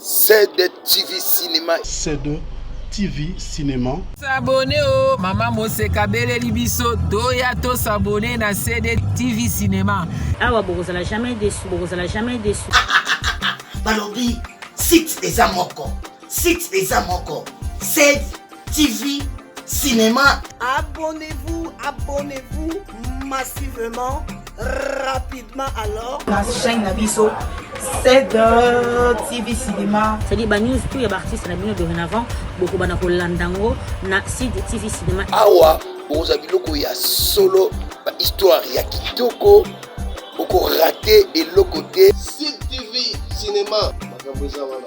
C2TV Cinéma. C2TV Cinéma. S'abonner au Maman Moseka Bele Libiso Doyato s'abonner na C2TV Cinéma. Ah ouais, vous n'allez jamais déçu, vous n'allez jamais déçu. Balobi, site les amoko, site les amoko, C2TV Cinéma. Abonnez-vous massivement, rapidement alors. La chaîne Nabiso, C2TV Cinéma. C'est-à-dire que news tout les artistes na bino dorénavant, beaucoup bana ko landango na C2TV Cinéma. Awa, boza biloko ya solo, ba histoire ya kitoko, boko raté et le côté C2TV Cinéma. Makamboza wana.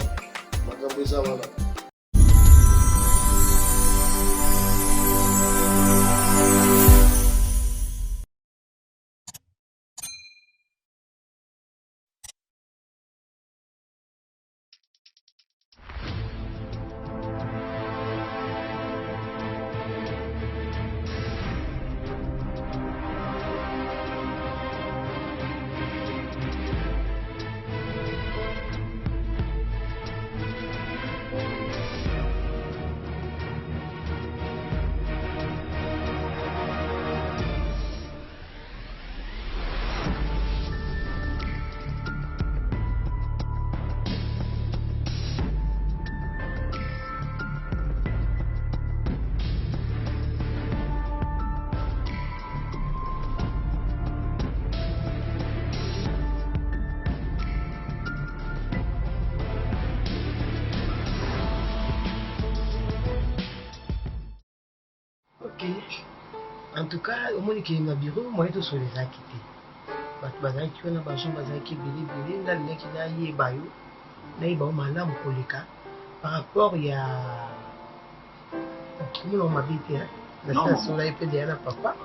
En tout cas, au moins qu'il y a un bureau, moi je suis les acquittés. Parce que tu as une personne qui est bilé, là il y a des bayo, là il y a malam koleka. Par rapport il y a comment on m'habite hein, la soleil peut déjà papa,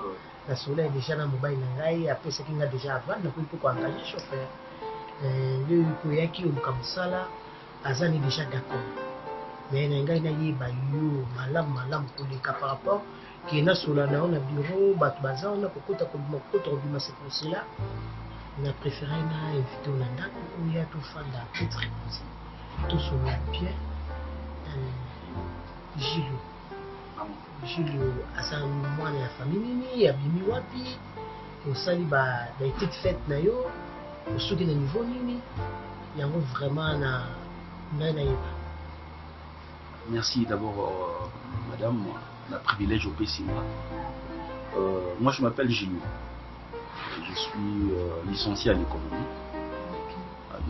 la soleil déjà dans mobile ngai, après ce qu'il a déjà avant, donc il faut engager chauffeur. Le koyaki ou comme ça là, azani déjà d'accord. Mais ngai na yi bayo malam koleka par rapport qui est là sur la bureau, bazar, on a beaucoup de c'est pour cela. On a préféré inviter au Landa où il y a tout fan d'article, tout sur le pied. Gilles, à sa moi la famille, il y a Bimi Wapi, au sali ba petite fête na yo, au soutien de niveau nini, il y a vraiment na. Merci d'abord, madame. Un privilège au PCMA. Moi, je m'appelle Gilles. Je suis licencié en économie.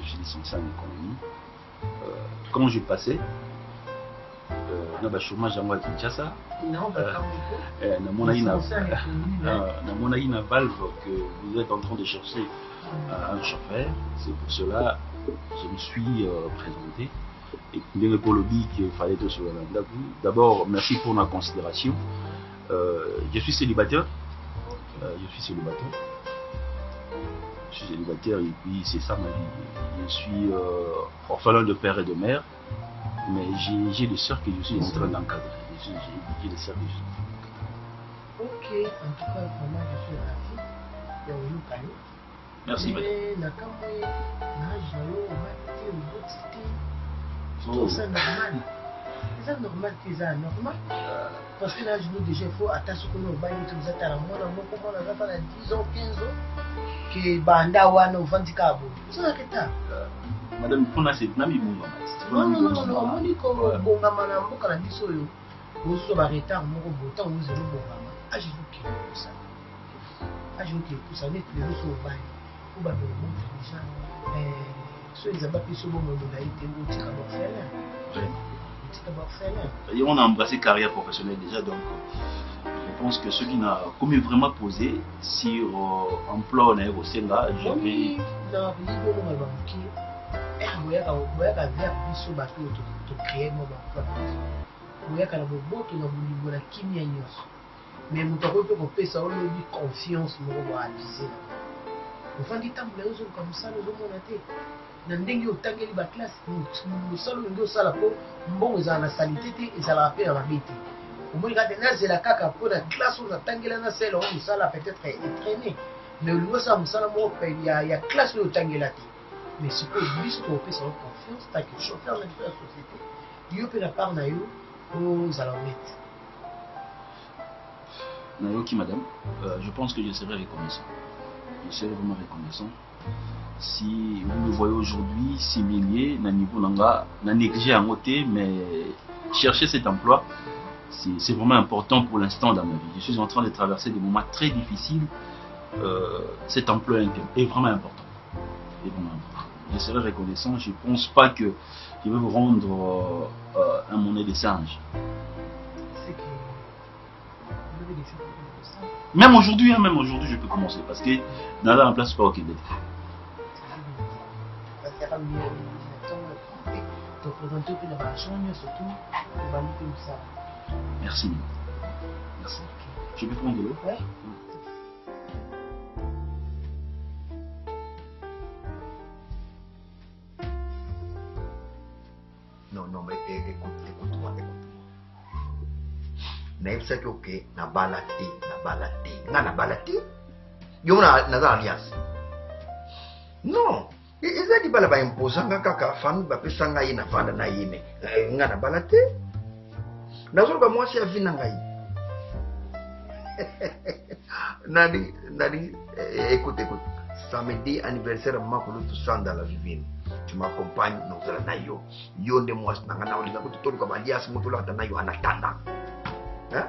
Je suis licencié en économie. Quand je passais, dans le chômage à moi de Kinshasa, dans mon valve que vous êtes en train de chercher un chauffeur. C'est pour cela que je me suis présenté. Et bien pour le dit qu'il fallait être sur la d'abord, merci pour la considération. Je suis célibataire. Je suis célibataire et puis c'est ça ma vie. Je suis orphelin de père et de mère, mais j'ai des sœurs que je suis en train d'encadrer. J'ai des sœurs que je suis en train d'encadrer. Ok, en tout cas, vraiment, je suis ravi. Il y a eu un caillou. Merci, madame. C'est normal. C'est normal que c'est normal. Parce que là, je nous déjà, il faut attendre ce que nous avons dit. Vous êtes à la mort, on a fait 10 ans, 15 ans. Que Banda Wana ou Vandikabo. C'est ça que tu as. Madame, pour nous, c'est Nami Bunga. Non, on dit que Bunga Manambo, quand on dit ça, vous avez un retard, vous avez un Bunga. Ah, je vous quitte pour ça. Ah, je vous quitte pour ça. Mais les autres sont au bail. Vous avez le monde déjà. On a embrassé carrière professionnelle déjà, donc je pense que ceux qui n'ont comme vraiment posé sur emploi au Sénat, je vais. Mais vous avez ça, confiance, vous faites des temps comme ça, nous avons été. Dans le temps de la classe, nous sommes la bon, ils ont la salité et ça la paix à la bête. Au moins, c'est la caca pour la classe où la tangela na sel, on ça la peut-être entraîné. Mais le ça, il y a classe où tangela. mais ce que lui on peut sans confiance tant que chauffeur de la société il peut la part na yo aux alouettes. Nayoki madame, je pense que je serai reconnaissant. Je serai vraiment reconnaissant si vous me voyez aujourd'hui s'humilier na niveau nanga na négliger en côté, mais chercher cet emploi c'est vraiment important pour l'instant dans ma vie. Je suis en train de traverser des moments très difficiles. Cet emploi est vraiment important. Je serai reconnaissant. Je ne pense pas que je vais vous rendre un monnaie de singe. C'est que vous avez des choses. Même aujourd'hui, je peux commencer parce que dans la place pas au Québec. Merci. Merci. Je peux prendre de l'eau? Ouais. Non, mais écoute-moi. Naïf que ok, na balati. Na balati. Yo na alliance. Non. Ils a dit bala ba imposant kaka famille ba pesa ngai na fanda na yime. Nga na balati. Nazo ba moi si a vina ngai. Nadi, écoute. Samedi anniversaire makolo tout ça dans la vivine. Tu m'accompagnes dans la nayo. Yo de moi nanga olinga ko tout ko alias motola ta nayo anatanda. Hein?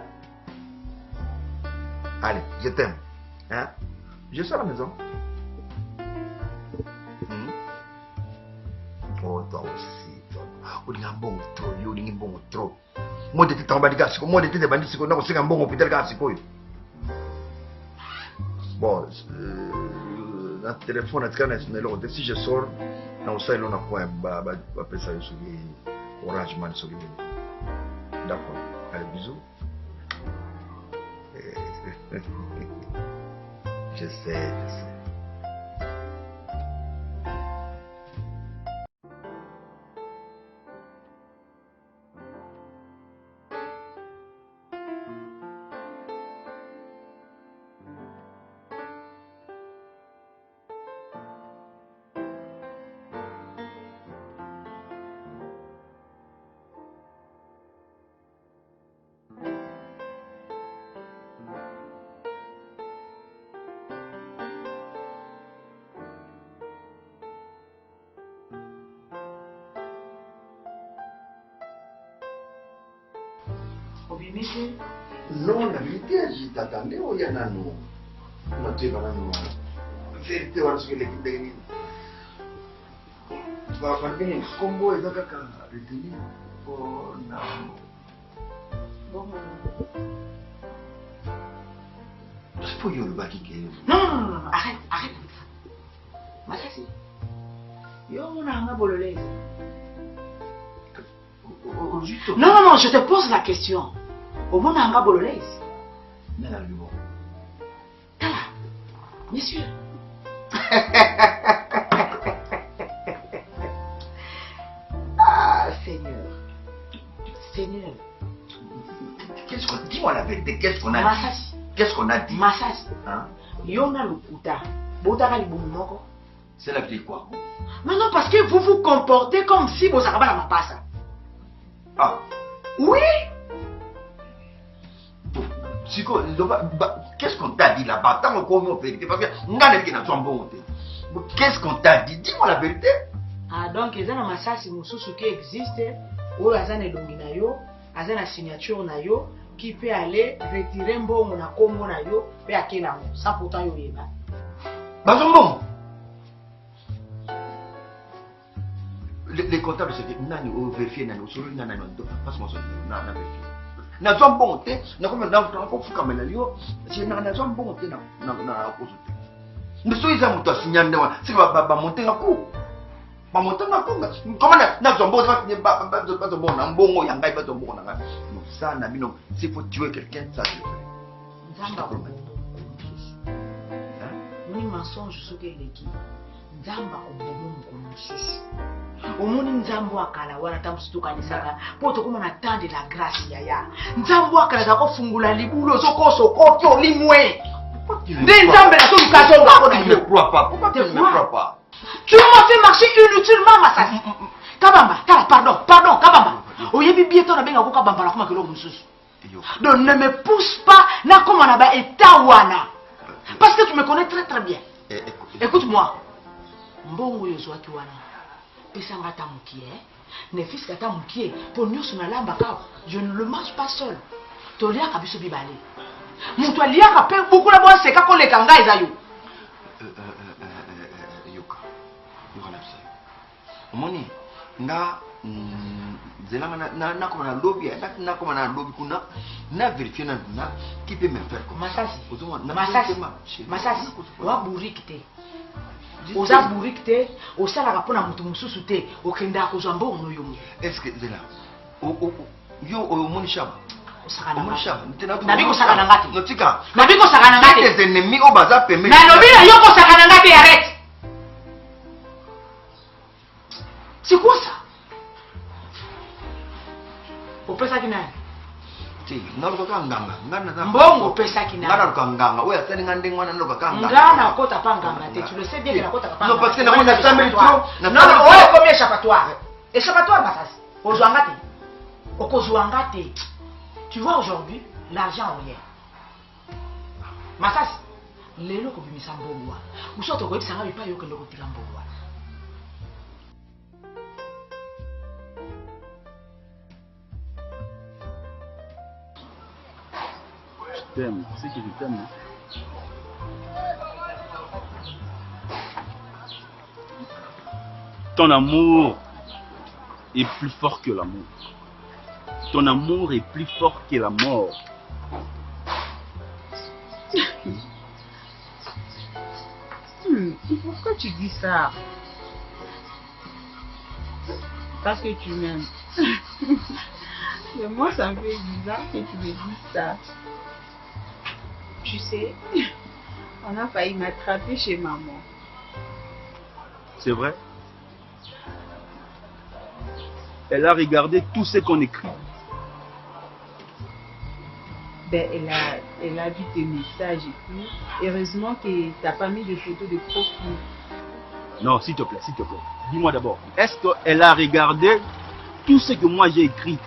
Allez, je t'aime. Hein? Je suis à la maison. Oh, toi aussi. On est un bon trop. On est un bon trop. Moi, je suis en bas de gassiko. Moi, je suis en bas de gassiko. Je suis un bon hôpital gassiko. Bon, dans le téléphone, si je sors, on sait qu'on a quoi. On peut ça sur Orange Man. D'accord. Allez, bisous. Je sais. Non, la vérité, je t'attendais au Yanano. Non, tu vas là, non. La vérité, on va se faire les tu vas faire un combo et donc, retenir. Oh, non. Bon. C'est pour you le baki qui Non, arrête. Masasi. Yo, on a un bololais. Non, je te pose la question. Au moins, on a un bololais. Bien sûr. Ah, Seigneur. Dis-moi la vérité, qu'est-ce qu'on a dit? Masasi. Qu'est-ce qu'on a dit? Masasi. Hein? Yona Luputa. Botara Libumoko. C'est la vérité quoi? Non, parce que vous vous comportez comme si vous avez la mapassa. Ah. Oui. Qu'est-ce qu'on t'a dit là-bas? Tant qu'on commet vérité, parce que qu'est-ce qu'on t'a dit? Dis-moi la vérité. Ah, donc, il y a un massage qui existe, où il y a une signature qui peut aller retirer un bon Congo et à quel ça pourtant il y a. Bazombo. Les comptables, c'est que nous vérifions, nous vérifions, passe-moi ça, nous vérifions. Nous sommes bons, nous sommes dans le camp, nous sommes bons, nous sommes tous signés, c'est que monter un coup. Comment nous sommes bons, ça, s'il faut tuer quelqu'un, ça c'est vrai. Nous mensonge sur quel équipe. Nzamba obomo mususu omoni nzambo akala wana tamsutuka nisaka poto kuma natande la grâce yaya nzambo akala za kofungula libulo sokoso kokyo limwe nde nzambe na toluka zonga ne crois pas. Pourquoi tu ne me crois pas? Tu m'as fait marcher inutilement, Massassi. Kabamba, pardon, Kabamba. Oyebi bientôt na benga ko Kabamba la kuma kelo mususu. Donc ne me pousse pas na comme on a ba etawana. Parce que tu me connais très très bien. Écoute-moi. Mbongo yozwaki wana. Pesa ngata mukie. Ne fils kata mukie pour nous sur la lamba ka. Je ne le mange pas seul. Tolia kabiso bibale. Mutu alia ka pe beaucoup la bonne seka ko le kanga ezayo. Yoka. Yoka lapsa. Omoni nga zelanga na comme na lobby na comme na lobby kuna na vérifier na qui peut me faire comme Massassi. Massassi. Wa burikite. Oza burikite, osala rapona mutu mususu te, okenda kozwa mbongo yo. Est-ce que zela yo omoni shaba osakana shaba nabiko sakana ngati notika nabiko sakana ngati tes ennemis au bazar permet na lobila yo ko sakana ngati arrête. C'est quoi ça? Opesaki naye? Si, naluka nganga. Mbongo opesaki naye. Naluka nganga. Oya sali ngande ngwana naluka nganga. Ngana kota pa nganga te. Tu le sais bien que na kota pa nganga. Non, parce que na mona sameli trop. Non, oya combien échappatoire? Échappatoire Massassi. Ozwanga te. Okozwanga te. Tu vois aujourd'hui, l'argent ou rien. Massassi. Lelo ko bimisa mbongo. Musoto ko ebisanga bipa yo kendo ko tika mbongo. T'aime, tu sais que je t'aime. Ton amour est plus fort que l'amour. Ton amour est plus fort que la mort. Pourquoi tu dis ça? Parce que tu m'aimes. Mais moi, ça me fait bizarre que tu me dises ça. Tu sais, on a failli m'attraper chez maman. C'est vrai? Elle a regardé tout ce qu'on écrit. Ben, elle a vu tes messages et tout. Heureusement que tu n'as pas mis de photos de profil. Non, s'il te plaît, s'il te plaît. Dis-moi d'abord, est-ce qu'elle a regardé tout ce que moi j'ai écrit?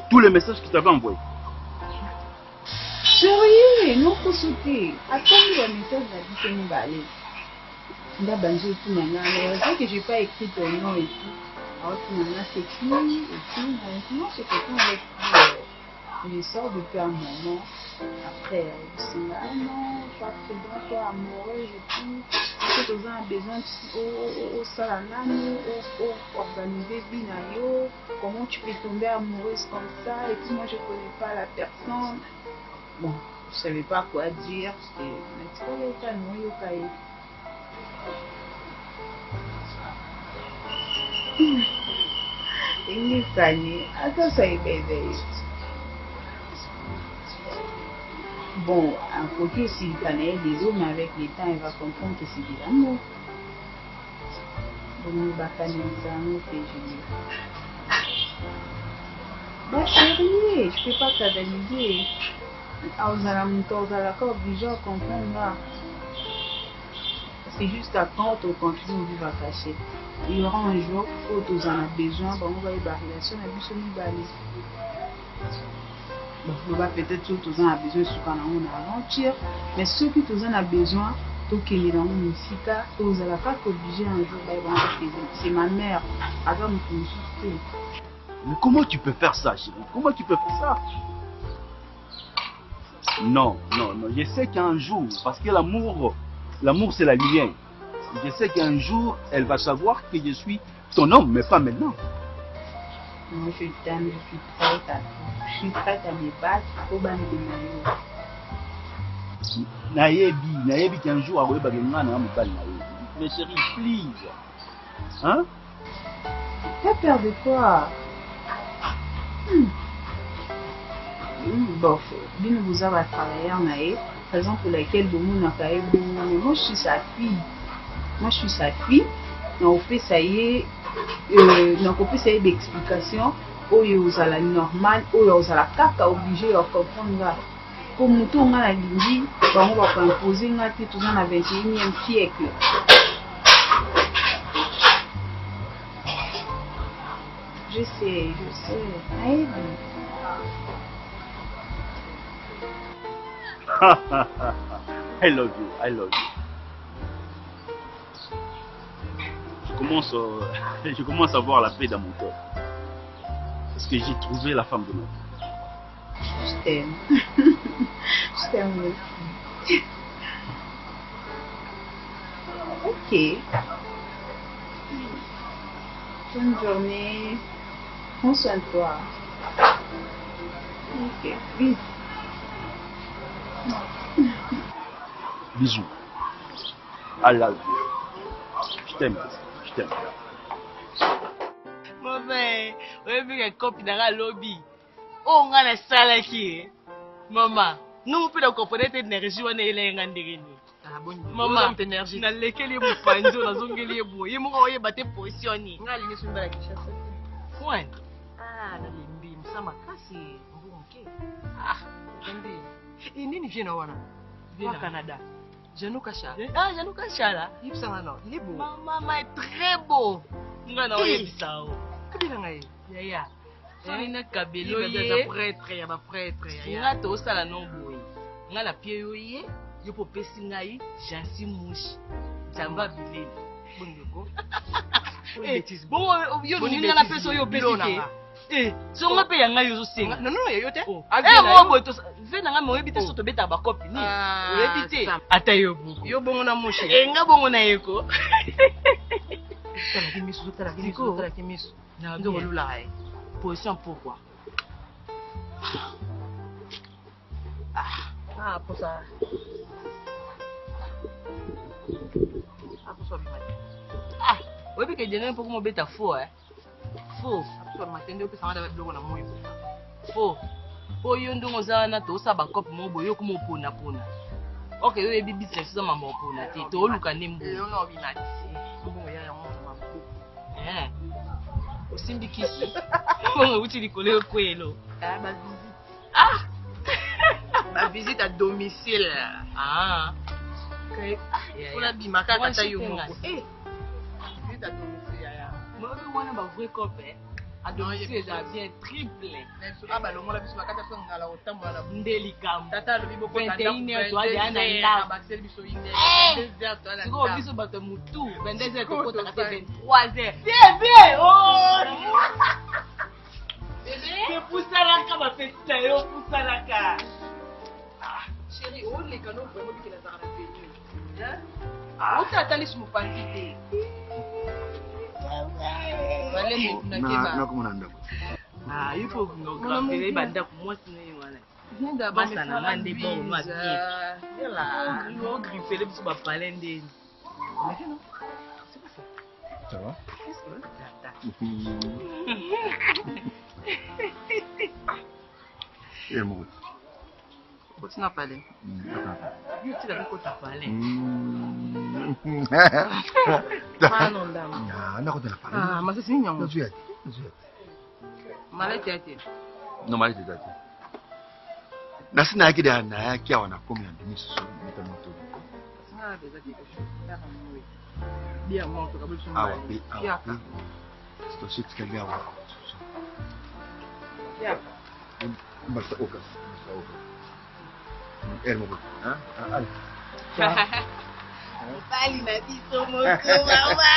Tous les messages que tu avais envoyés? Sérieux, non, faut sauter. Attends, le message va dire que nous va aller. D'abord, je tout maintenant. C'est que je n'ai pas écrit ton nom et tout. Alors, tout maintenant, c'est qui et tout. Maintenant, c'est quelqu'un avec qui je sors depuis un moment. Après, je suis là, non, je suis présent, je suis amoureuse et tout. Parce que tu as besoin au salanano, au organiser binayo. Comment tu peux tomber amoureuse comme ça? Et puis, moi, je ne connais pas la personne. Bon, je ne savais pas quoi dire. Bon, un côté aussi, il connaît des hommes, mais avec le temps, il va comprendre que c'est de l'amour. Bon, il va connaître l'amour que je dis. Bah, chérie, je ne peux pas t'analyser. C'est juste à quand on continue de vivre caché. Il y aura un jour où tu en as besoin, on va y avoir une relation, on va peut-être que tu en as besoin sur une aventure, mais ceux qui en as besoin, tu es dans une musique, tu n'as pas obligé un jour, c'est ma mère. Alors, mais comment tu peux faire ça, chérie? Comment tu peux faire ça? Non, non, non. Je sais qu'un jour, parce que l'amour c'est la lumière. Je sais qu'un jour, elle va savoir que je suis ton homme, mais pas maintenant. Moi, je t'aime, je suis prête à me battre au ban de Maïo. Naïebi qu'un jour, à mais chérie, please. Hein? T'as peur de quoi? Bon, bien vous avez travaillé en aïe, raison pour laquelle beaucoup n'a pas eu. Moi, je suis sa fille. On fait ça y est, donc on fait ça y est d'explication. Où vous allez normal, où vous allez caca obligé de comprendre. Comme tout le monde a dit, on va imposer tout dans le 21e siècle. Je sais. Aïe. I love you. Je commence à voir la paix dans mon cœur. Parce que j'ai trouvé la femme de ma vie. Je t'aime. Je t'aime aussi. Ok. Bonne journée. Prends soin de toi. Ok. Bisous. Bisous. I love you. Je t'aime. Maman, oui, mais copine dans la lobby. Oh, on a la salle qui. Maman, nous pouvons pas comprendre cette énergie, on est là, on est maman, cette énergie. Na lequel est mon panzo, na zongeli est beau. Il m'a battu positionné. On a ligné sur la Kinshasa. Point. Ah, na limbi, ça m'a cassé. Bon, ok. Ah, limbi. Et nini vient na wana? Vient au Canada. Janou Kacha. Ah, Janou Kacha là. Il est beau. Il est beau. Maman est très beau. On a envoyé ça. Kabila ngai. Yaya. Solina kabelo ye. Prêtre, ya ba prêtre. Nga to sala non boy. Nga la pied yo ye. Yo po pesi ngai jansi mouche. Jamba bileli. Bongeko. Bêtise. Bon yo ni nga la peso yo pesi. So nga pe yanga yo singa. Non yo te. Mo boy to ve na nga mo ebite so to beta ba copy ni. O ebite. Ata yo buku. Yo bongo na mouche. Nga bongo na yeko. Tala kimisu. Na ndo lula hai. Position pourquoi? Pour ça. Pour ça, oui, parce que je n'ai pas comment bêta faux, hein. Faux. Pour m'attendre, parce que ça va être bloqué dans mon époque. Faux. Pour y aller dans un autre, ça va couper mon boyau comme on pona. Ok, oui, bibi, c'est ça, maman pona. Tu es au Lucas Nembo. Non, oui, Nati. Bon, il y a un monde, maman. Osimbi kisu. Comment uti likole okwelo? Ma visite. Ma visite à domicile. Pour la bimaka kata yo moko. Visite à domicile ya. Moi je wana ba vrai copain. À domicile ça bien triple. Ba lo mola biso bakata so ngala otambola na bundeli kam. Tata lo bibo ko tanda. 21h to aja na nda. Ba sel biso inde. 22h to na. Siko biso bato mutu. 22h to ko ta 23h. Bien. Oh. C'est pour ça là que ma fête là, c'est pour ça là que. Chérie, on les canaux vraiment bien les arabes venus. Hein? On t'attend sur mon quantité. Allez, mais tu n'as pas. Ah, il faut que nous graffions les bandes pour moi sinon voilà. Viens d'abord me faire un des bons moi bien. Là, on griffe les petits bapalins des. Non. C'est pas ça. Ça va? Qu'est-ce que c'est? Et moi. Tu n'as pas l'air. Tu n'as pas parlé. Ah, mais c'est mignon. Malade. Non, malade. Na sina yake da na yake wana komi ya ndimi susu mitamoto. Ah, déjà quelque chose. Bien monte kabisa mwa. Ah, oui. Sto shit kalia wa. Ya. Basta oka. Elmo. Hein? Allez. Bali na biso moto mama.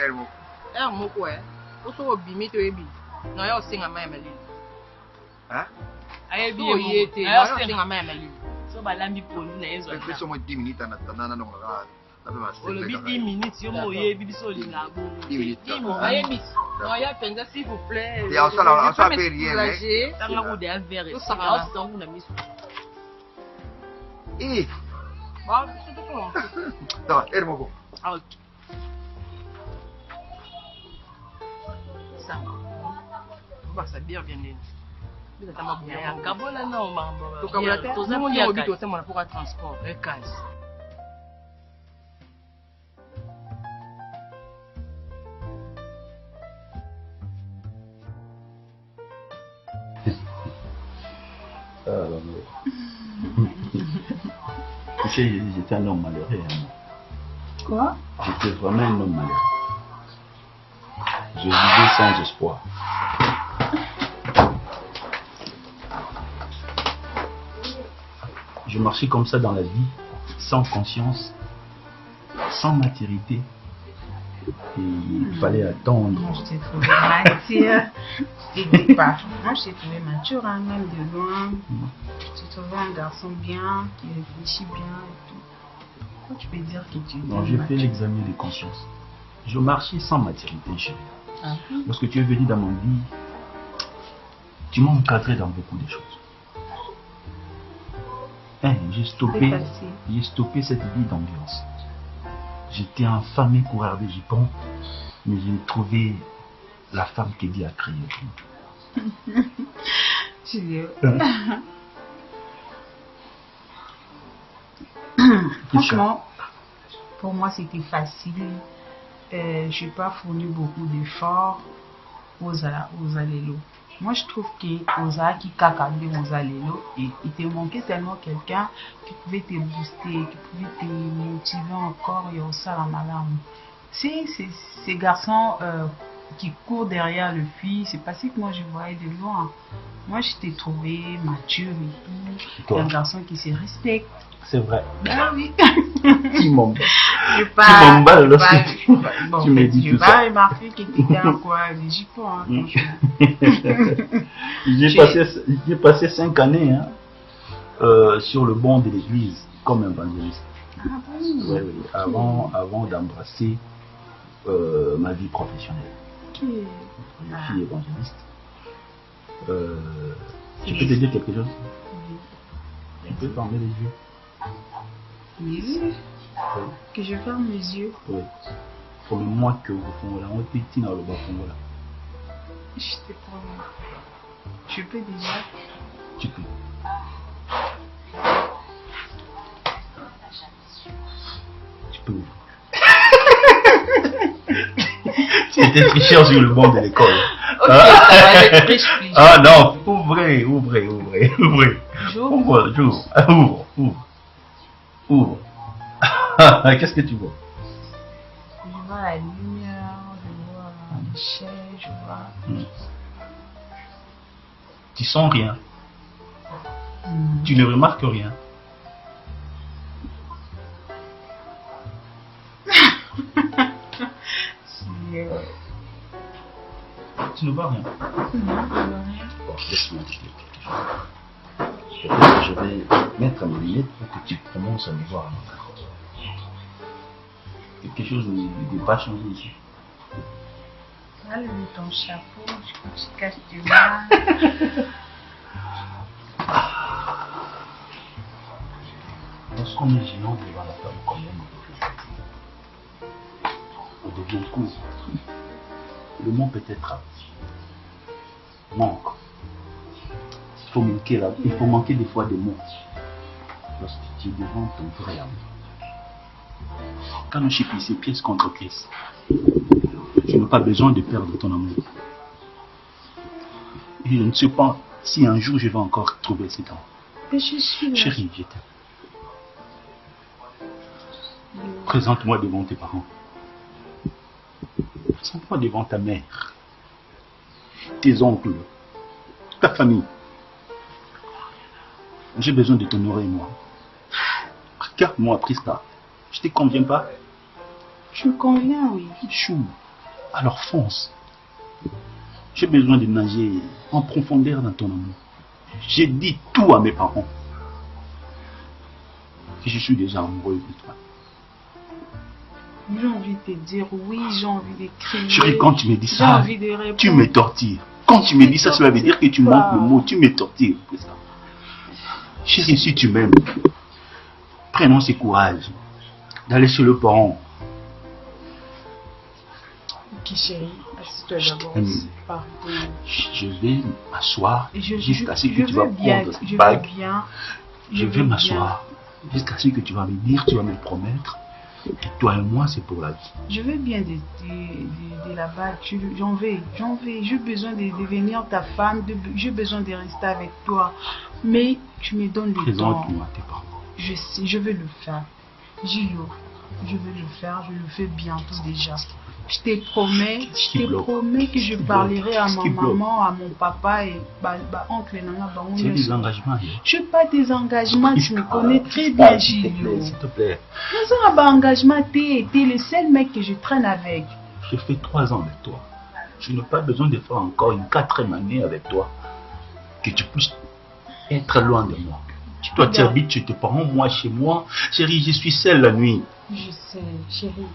Elmo. Elmo quoi? Oso obimi to ebi. No ya osinga mama mali. Hein? Aye bi yete. Ya osinga mama mali. So balambi polu na ezo. Peso mo 10 minutes na tanana no ngaka. Le 10 minutes, yo moye bibiso lingabo. 10 minutes. Aye bis. No ya penza s'il vous plaît. Et on ça fait rien. Tanga ko de un verre. So ça va on na miso. Eh. Bah, c'est tout bon. Ça va, Elmo. Ah OK. Ça. Bah ça bien né. Bisa tama bien. Kabola na o mambo. To kabola te. To za mo yo bito sema na pour transport. Ekaz. Tu sais, j'étais un homme malheureux. Quoi? J'étais vraiment un homme malheureux. Je vivais sans espoir. Je marchais comme ça dans la vie, sans conscience, sans maturité. Et il fallait attendre. Moi, je t'ai trouvé mature. Et pas. Moi, je t'ai trouvé mature, hein, même de loin. Je t'ai trouvé un garçon bien, qui réfléchit bien et tout. Pourquoi tu peux dire que tu es Non, j'ai fait l'examen de conscience. Je marchais sans maturité, chérie. Ah. Lorsque tu es venu dans ma vie, tu m'as encadré dans beaucoup de choses. Hein, j'ai stoppé cette vie d'ambiance. J'étais un fameux coureur de jupons, mais j'ai trouvé la femme que Dieu a créée. Franchement, pour moi c'était facile. Je n'ai pas fourni beaucoup d'efforts aux allélos. Moi je trouve qu'aux a qui cacadent aux allélos, il te manquait tellement quelqu'un qui pouvait te booster, qui pouvait te motiver encore et au la malade. Ces garçons qui courent derrière le fille, c'est parce que moi je voyais de loin. Moi je t'ai trouvé mature et tout, un garçon qui se respecte. C'est vrai. Ben oui. Tu m'emballes lorsque tu me dis tout ça. Je n'ai pas remarqué que tu étais quoi, les jupons. Hein, j'ai passé 5 années hein, sur le banc de l'église comme évangéliste. Ah bon? Oui, avant d'embrasser ma vie professionnelle. Okay. Je suis évangéliste. Tu peux te dire quelque chose? Tu peux fermer les yeux. Les yeux? Oui. Que je ferme les yeux? Oui. Pour le mois que vous faites là, on peut dire dans le bas fond là. Je te promets. Je peux déjà? Tu peux. Tu peux. Tu étais tricheur sur le banc de l'école. Ok, ça va être triche. Ah non, ouvrez. Ouvre. Qu'est-ce que tu vois? Je vois la lumière, je vois les chaises, je vois... Tu sens rien. Tu ne remarques rien. Tu ne vois rien. Bon, laisse-moi te dire quelque chose. Je vais mettre mes lunettes pour que tu commences à me voir. Quelque chose ne pas changer ici. Enlève ton chapeau, tu caches tes mains. Lorsqu'on est gênant devant la femme comme on devient court. Le mot peut être manque. Il faut manquer des fois des mots lorsque tu es devant ton vrai amour. Quand on chipie, c'est pièce contre pièce. Tu n'as pas besoin de perdre ton amour. Et je ne sais pas si un jour je vais encore trouver cet amour. Mais je suis là. Chérie, je t'aime. Présente-moi devant tes parents. Présente-moi devant ta mère, tes oncles, ta famille. J'ai besoin de t'honorer, moi. Regarde-moi, Prista. Je te conviens pas? Je me conviens, oui. Chou. Alors fonce. J'ai besoin de nager en profondeur dans ton amour. J'ai dit tout à mes parents. Que je suis déjà amoureux de toi. J'ai envie de te dire oui, j'ai envie de crier. Chérie, quand tu me dis j'ai ça, envie de répondre. tu me tortures. Quand tu me dis ça, cela veut dire que tu manques le mot. Tu me tortures. Chérie, si tu m'aimes, prenons ce courage d'aller chez le parent. Ok, chérie, assieds-toi d'abord. Pardon. Je vais m'asseoir jusqu'à ce que tu vas prendre cette je bague. veux bien. Je vais m'asseoir jusqu'à ce que tu vas me dire, tu vas me promettre. Et toi et moi, c'est pour la vie. Je veux bien de la bague. J'en veux. J'ai besoin de devenir ta femme. J'ai besoin de rester avec toi. Mais tu me donnes le temps. Présente-moi tes parents. Je sais, je veux le faire. Gilo, je veux le faire. Je le fais bientôt déjà. Je te promets que je parlerai à ma maman, à mon papa et oncle Nanga. Tu as des engagements. Je n'ai pas des engagements, tu me connais très bien, Gilio. S'il te plaît. Nous avons un engagement, t'es le seul mec que je traîne avec. Je fais 3 ans avec toi. Je n'ai pas besoin de faire encore une 4e année avec toi. Que tu puisses être loin de moi. Tu dois t'habituer chez tes parents, moi chez moi. Chérie, je suis seule la nuit. Je sais, chérie,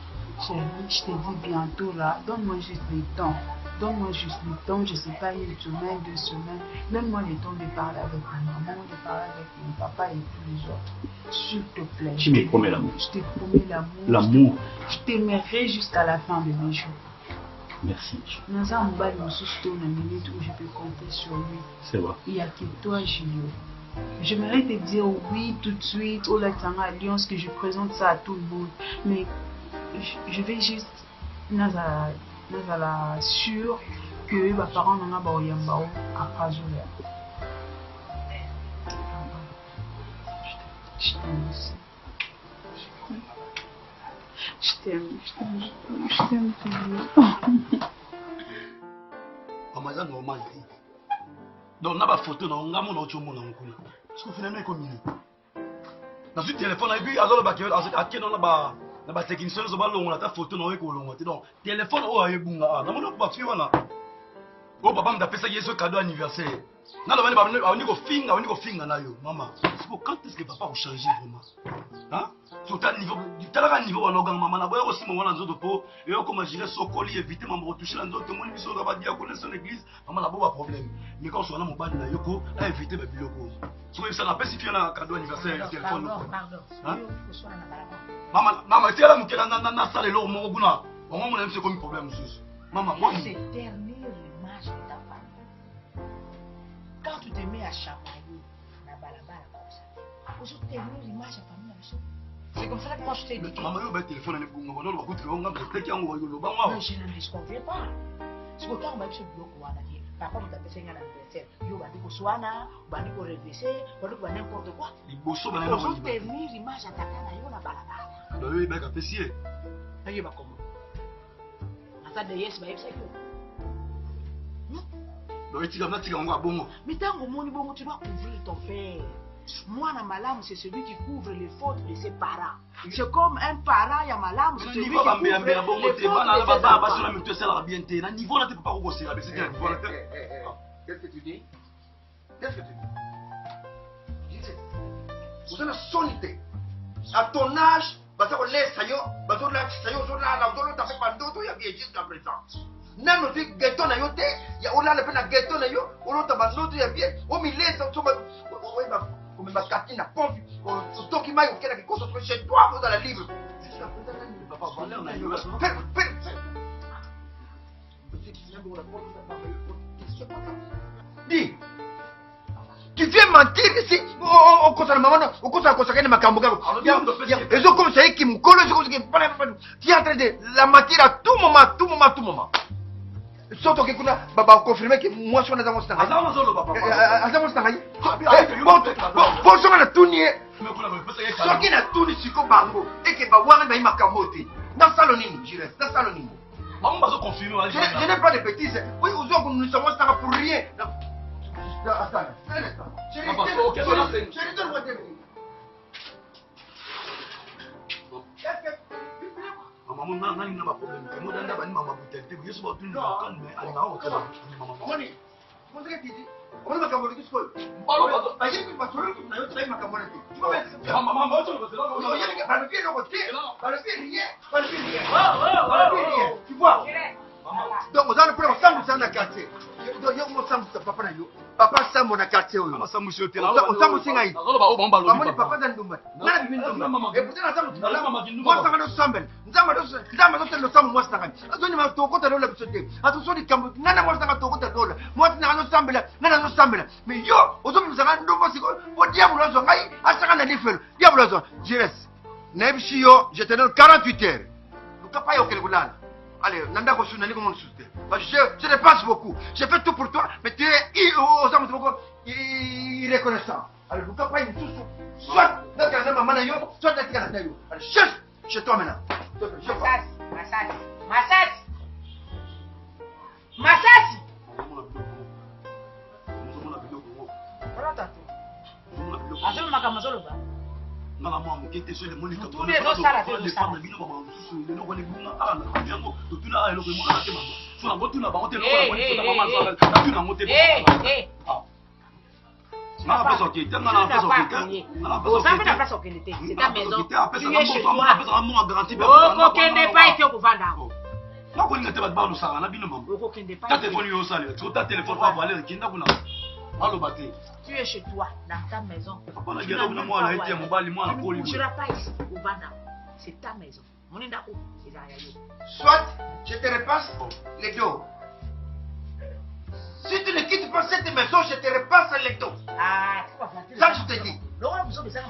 je te dis bientôt là, donne-moi juste le temps. Donne-moi juste le temps, je ne sais pas, une semaine, 2 semaines. Donne-moi le temps de parler avec ma maman, de parler avec mon papa et tous les autres. S'il te plaît. Tu me promets l'amour. Je te promets l'amour. L'amour. Je t'aimerai jusqu'à la fin de mes jours. Merci. Dans un mobile, on se tourne une minute où je peux compter sur lui. C'est vrai. Il n'y a que toi, Julio. J'aimerais te dire oui tout de suite, au Latanga Alliance, que je présente ça à tout le monde. Mais je vais juste nazala sûr que mes parents n'ont pas eu à Kazoula. Je t'aime aussi. Je t'aime toujours. Maman, normal. Donc, on a une photo, on a une photo. Est-ce que finalement, il communique? Dans ce téléphone, il y a un technicien qui a une photo. Donc, téléphone, il y a un photo. Oh papa m'a fait ça hier cadeau anniversaire. Non non on dit qu'on finga na yo maman. Quand est-ce que papa va changer vraiment? Hein? Sur tel niveau, tel niveau on a maman na boya aussi mon wana nzoto po et comment gérer sokoli éviter m'en retoucher la nzoto mon biso va dire connaître son église maman na pas problème. Mais quand on a mon bande na yoko a éviter ba biloko. So ça n'a pas si na cadeau anniversaire téléphone. Pardon. Hein? Maman tu là mukela na salle lo mo guna. On m'a mon comme problème sus. Maman moi c'est ternir l'image de ta famille. Quand tu te mets à chamailler na balabala comme ça, vous ternir l'image de ta famille. C'est comme ça que moi je t'ai dit. Maman, il y a un téléphone, il y a un téléphone, il y a un téléphone. Je ne disconviens pas. C'est que quand on va se bloquer, papa vous avez fait un anniversaire, vous allez vous soigner, vous allez vous regresser, vous allez vous n'importe quoi. Vous allez ternir l'image de ta famille na balabala. Oui, mais qu'est-ce que c'est? Il y a comment? De yes ba yebisa yo. Mais tant que mon bon, tu dois couvrir ton père. Moi, na malam, c'est celui qui couvre les fautes de ses parents. C'est comme un parent, ya malam, c'est celui qui couvre les fautes de ses enfants. Qu'est-ce que tu dis? Qu'est-ce que tu dis? Vous avez sonité. À ton âge, on laisse ça, on laisse jusqu'à présent. Nano ti ghetto na yote, ya ola le pena ghetto na yo, olo ta bazoto ya bien, o mi laisse so ba comme ma katina pompe, o toki mai o kena ki koso chez toi vous dans la livre. Jusqu'à présent ne va pas voler na yo. Dis, tu viens mentir ici au concerne maman, au concerne ma camboga. Et comme ça qui me colle, tu es en train de la mentir à tout moment. Surtout que baba confirmer que moi je suis dans mon stand. Bon, ça va tout nier. Ce qui n'a tout ni siko bango et que ba wana ba makamoti. Dans salonini, je reste dans salonini. Je n'ai pas de bêtises. Oui, aujourd'hui nous sommes là pour rien. Attends, maman n'a pas problème. Moi dans la maman bouteille, tu veux pas tout le temps mais elle n'a aucun maman. Moni, on dirait que tu on va camber du school. Pardon, pas j'ai pas sur le na yo tsaima camber. Tu vas mettre maman tu vas là. Non, il y a pas le pied le côté. Pas le pied rien. Tu vois? Donc vous allez prendre ensemble ça dans quartier. Donc yo mo ensemble papa na yo. Papa Sambo na quartier oyo. Papa Sambo sur terrain. Sambo singa yi. Papa papa dan dumba. Na bi ndumba. Et peut-être Sambo na mama kindu. Moi ça va no sambel. Nzama no telo Sambo moi ça. Azoni ma to kota dola bisote. Attention di kambo. Nana moi ça to kota dola. Moi na no sambela. Nana no sambela. Mais yo, ozomi ça ndumba siko. Bo diable zo ngai. Asaka na lifel. Diable zo. Jires. Nebshi yo, je te donne 48 heures. Luka yo kelgulana. Allez, nanda ko suna ni ko mon souté. Je dépense beaucoup. J'ai fait tout pour toi, mais tu es irreconnaissant. Alors, vous ne pouvez pas soit dans le maman, soit dans le Allez, cherche chez toi maintenant. Massage. mazoloba. Nana moi mon kete sur le monde to. Tous les autres ça la fait ça. Bino ba mususu le no kone bunga ala na yango to tuna elo ko mo ala te mama. So na botuna ba hotel ko ko to ba mama na tuna mote. Non, pas ok. Non, non, pas ok. Ça fait la place ok l'été. C'est ta maison. Tu es chez toi. Oh, ok, n'est pas été au Vanda. Non, on n'était pas de barre ça, on a bien le moment. Ok, n'est pas. Ta téléphone yo sale. Tu ta téléphone pas aller kinda kuna. Allo baté. Tu es chez toi dans ta maison. On a géré moi là été mobile moi na poli. Tu ne pas ici au Vanda. C'est ta maison. On est d'accord. Soit je te repasse les dos. Si tu ne quittes pas cette maison, je te repasse les dos. Ah, c'est pas facile. Ça, je te dis. Je suis méchant.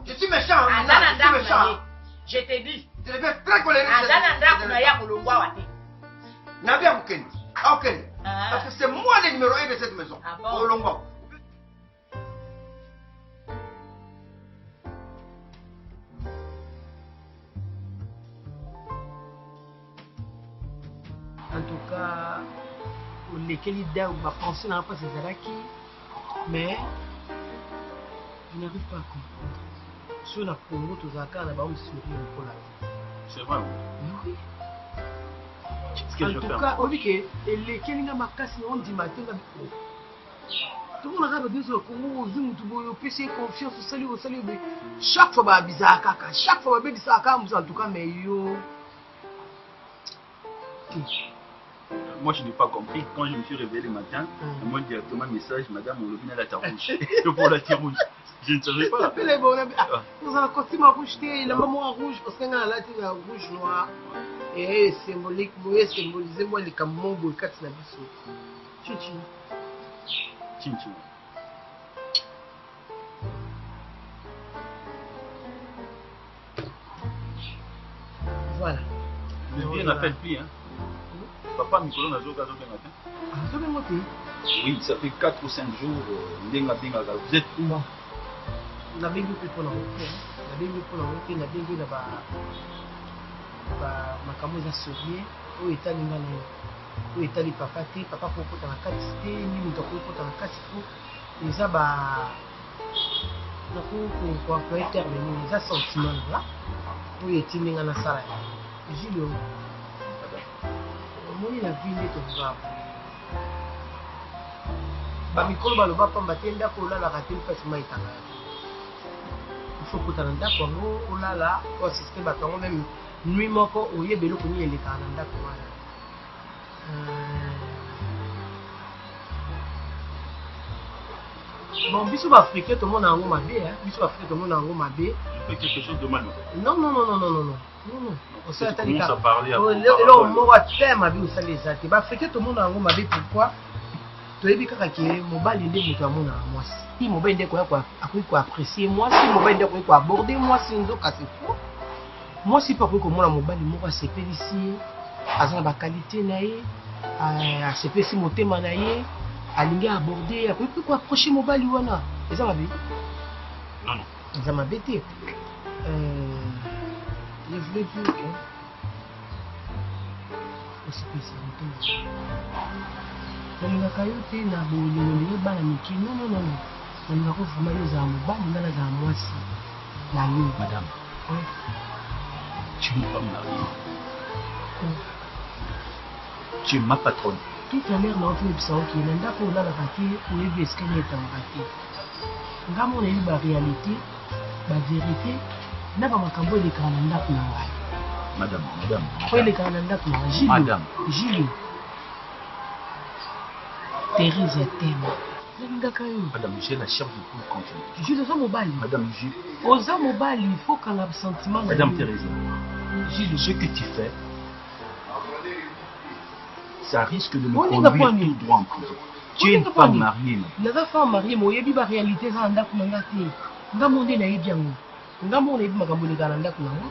Je suis méchant. Je te dis. Tu deviens très colérique. Nabia Mukeni. Ok. Parce que c'est moi le numéro 1 de cette maison. Au Longo. En tout cas, lesquels idées ou ma pensée n'a pas ces mais je n'arrive pas à comprendre. Sur la Congo, tous les cas, là-bas, on se souvient pour la vie. C'est vrai, oui. En tout cas, on dit que lesquels n'a pas cassé, on dit matin, tout le monde a dit que le Congo, on peut se confiance au salut, mais chaque fois, c'est bizarre, chaque fois, c'est bizarre, en tout cas, mais yo. Moi, je n'ai pas compris. Quand je me suis réveillé le matin, moi directement message, madame, on l'a la terre rouge. Pour la terre rouge. Je ne savais pas. Nous avons un costume à rouge, il a maman rouge, parce qu'on a la tête rouge noir. Et symbolique, vous voyez, symbolisez moi les camons, les 4 na biso. Chichi. Chichi. Voilà. Le bien n'a fait le pli, hein. Papa Nicolas n'a pas fait. Oui, ça fait 4 ou 5 jours. Vous êtes où? On a bien vu pour la route. On a bien vu pour la route. On a bien vu là-bas. Ma caméra est surveillée. Où est allé où est allé papa? Papa pour porter la carte. Ni nous devons porter la carte. Les abats. Pour employer terminer les sentiments là. Où est-il dans la salle? Gilles. Moi, la vie est grave. Bamikolo baloba pamba te ndako olala te mpasi mai tanga. Il faut kutana ndako yango olala o assiste bato yango même nuit moko oyeba eloko nini elekaka na ndako wana. Bon, biso baafricain tomona yango mabe, biso baafricain tomona yango mabe. Je fais quelque chose de mal. Non. On commence à parler à alors moko atema bi osala eza te baafricain tomona yango mabe pourquoi toyebi kaka ke mobali nde moto amona mwasi si mobali nde akoki koapprécie mwasi mobali nde akoki koaborde mwasi nzoka se fo mwasi mpe akoki komona mobali moko asepelisi aza na bakalite na ye asepelisi motema na ye alingi aborde akoki koapproche mobali wana eza mabe eza mabe te je voulais dire que osepelisa motema nalingaka yo te na bolingo bana mike non nalingaka vraimen yo ozala mobali nga nazala mwasi na yo madame tu n'es pas mariée tu es ma patronne tout à l'heure naoki yebisa oke na ndako olalaka te oyebi escalier etangaka te nga mona yebi baréalité bavérité na bamakambo elekaka na ndako na ngai madame po elekaka na ndako na ngai Gilles Thérèse t'aime. Madame, j'ai la chair de poule quand tu Jules, oza mobali. Madame, oza mobali, il faut qu'on ait un sentiment. Madame Thérèse, Gilles, ce que tu fais, ça risque de me conduire tout droit en prison. Tu es une femme mariée. Naza femme mariée, mais oyebi ba réalité za ndako na nga te. Nga monde na yebi yango. Nga monde yebi makambo le kana ndako na nga.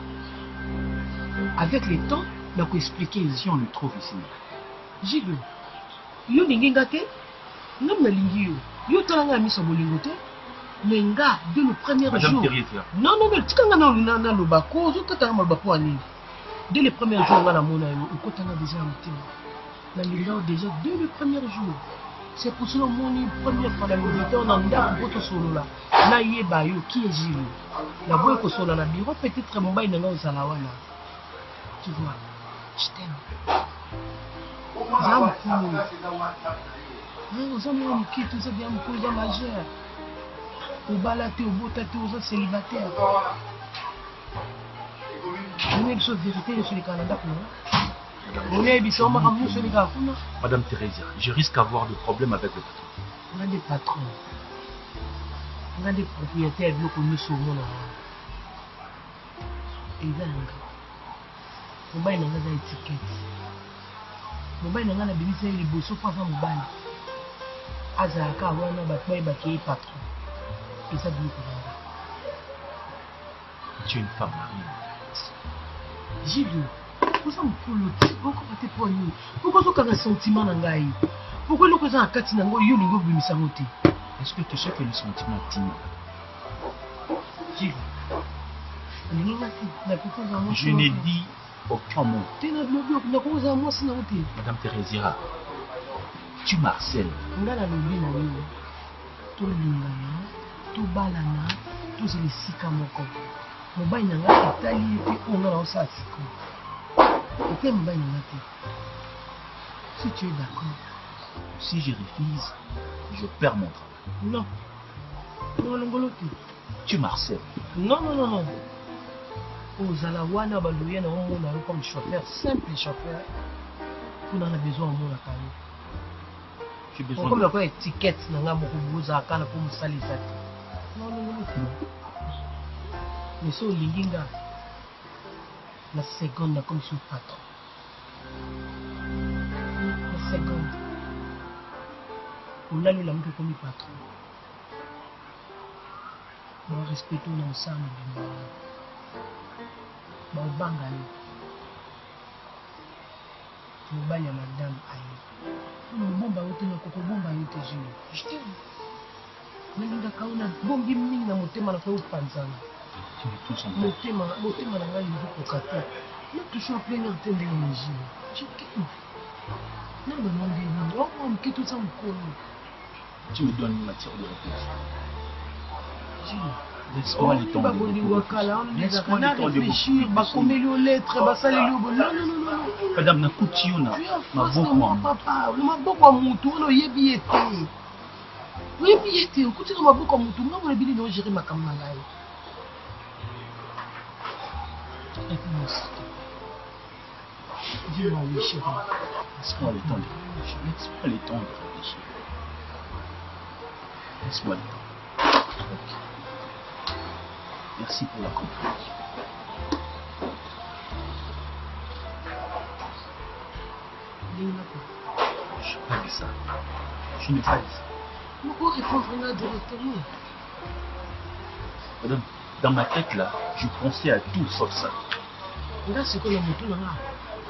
Avec le temps, na ko expliquer si on le trouve ici. Gilles. Yo lingi nga te nga na lingi yo talanga miso bolingo te mais nga dès le premier jour non tika nga na lobako ozokatanga maloba po ani dès le premier jour nga na mona yo okotanga déjà mutima na linga déjà dès le premier jour C'est pour cela que la première fois que on a un solo là. Là, il y a qui est Gilles. La voix que solo la bureau, peut-être mon bail dans Zalawana. Tu vois, je t'aime. J'aime vous avez un qui tout ça bien cause majeur. Au balaté, au beau taté, aux autres célibataires. On est de vérité sur le Canada pour nous. Madame Thérèse, je risque d'avoir des problèmes avec le patron. On a des patrons. On a des propriétaires de l'eau sur le monde. Et là, on va y avoir des étiquettes. On va y avoir des bénéficiaires de bosso pour faire mon bail. Azaka, on a des patrons. Et ça, tu es une femme mariée. J'ai vu. Pourquoi tu es pour nous? Pourquoi tu as un sentiment dans la vie? Pourquoi tu as un sentiment dans la vie? Est-ce que tu sais que le sentiment est timide? Je n'ai dit aucun mot. Madame Thérèse, tu m'harcèles. Si tu es d'accord. Si je refuse, je perds mon travail. Non. Non, tu m'harcèles. Non. Aux Alawana, Balouya, on a comme chauffeur, simple chauffeur. On en a besoin au monde à Kayo. J'ai besoin comme la étiquette, on a beaucoup de choses à Kana pour me salir. Non. Mais c'est au Linginga. La seconde comme son patron. La seconde. On a lu l'amour comme patron. On respecte l'ensemble du monde. On bangali. On baille à madame aïe. On bomba au téléphone, on bomba au téléphone. Je t'aime. Mais il y a quand même bon gimmick dans mon thème à la fin au panzana. Motema na ngai ndiko kata. Na toujours plein d'antenne d'énergie. Je t'aime. Non, on quitte tout ça encore. Tu me donnes une matière de réflexion. Laisse-moi le temps de réfléchir. Non. Madame, nakutiuna. Maboko mutu ono yebi ete. Yebi ete, okutika maboko mutu ngamo lebili no gérer makambo na ngai. Dis-moi oui, chérie. Laisse-moi le temps de réfléchir. Laisse-moi le temps. Merci pour la compréhension. Je n'ai pas dit ça. Je n'ai pas dit ça. Pourquoi répondre là directement? Madame, dans ma tête là, je pensais à tout sauf ça. Là, c'est que le moto là,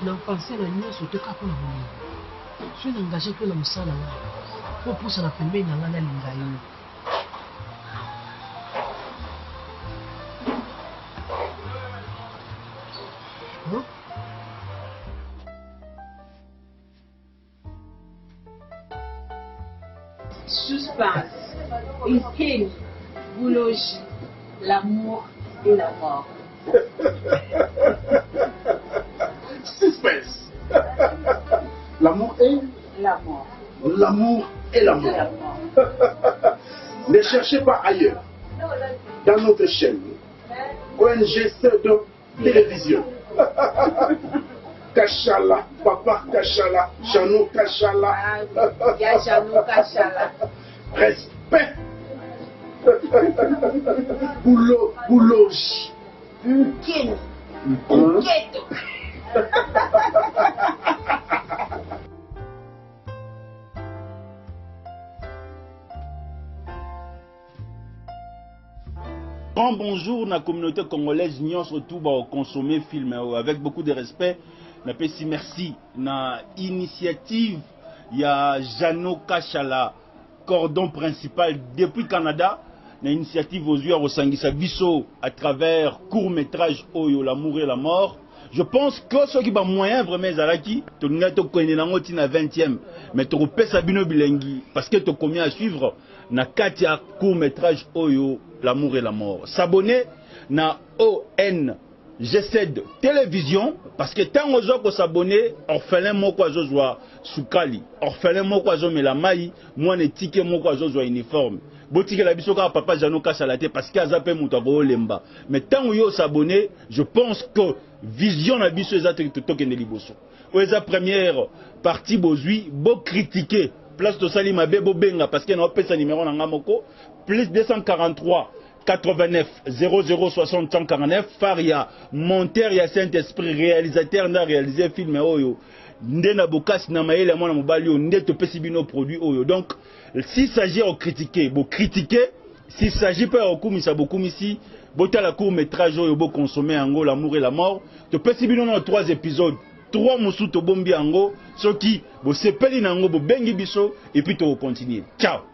on a pensé à l'union sur tout cas pour la monnaie. Je suis engagé pour le moussa là. Pour pousser la pembée dans la lingaï. Suspense, une film, boulogie, l'amour et la mort. Suspense. L'amour et la mort. L'amour et la mort. Ne cherchez pas ailleurs. Dans notre chaîne, ONG Pseudo Télévision. Kachala, papa Kachala, Janou Kachala. Ya Janou Kachala. Respect. Boulogie. Nkeno. Nketo. Grand bonjour na communauté congolaise nyons surtout ba consommer film avec beaucoup de respect. Na pesi merci na initiative ya Jano Kachala cordon principal depuis Canada na initiative aux yeux au Sangisa Bisso à travers court métrage Oyo l'amour et la mort Je pense que ceux qui ont moyen vraiment Zalaki, tu n'as pas connu la 20e, mais tu peux Sabino Bilengi parce que tu as à suivre na Katia court métrage Oyo, l'amour et la mort. S'abonner na ONG7 télévision parce que tant aux gens qui s'abonner, orphelin moko joie Soukali, orphelin moko melamai, moi ne ticket moko joie uniforme. Botike la biso ka papa Janoka Salate parce qu'il a zappé Moutavo Lemba. Mais tant que vous s'abonnez, je pense que vision la biso ezate toke ne liboso. Oeza première partie bozui, bo critiquer. Place de Sali Mabe bo benga parce qu'il y a un pesa numéro na ngamoko plus 243 89 00 60 149 Faria monteur ya Saint-Esprit réalisateur n'a réalisé film oyo. Ndena bokasi na maele mwana mobali o ndeto pesi bino produit oyo. Donc s'il s'agit de critiquer, vous critiquer. S'il s'agit pas de kumisa, vous kumisi. Bota la court métrage oyo bo consommer en l'amour et la mort. Tu peux si bino dans 3 épisodes. 3 musu to bombi ango. Ce qui, vous sepeli nango, vous bengi biso. Et puis tu continuer. Ciao.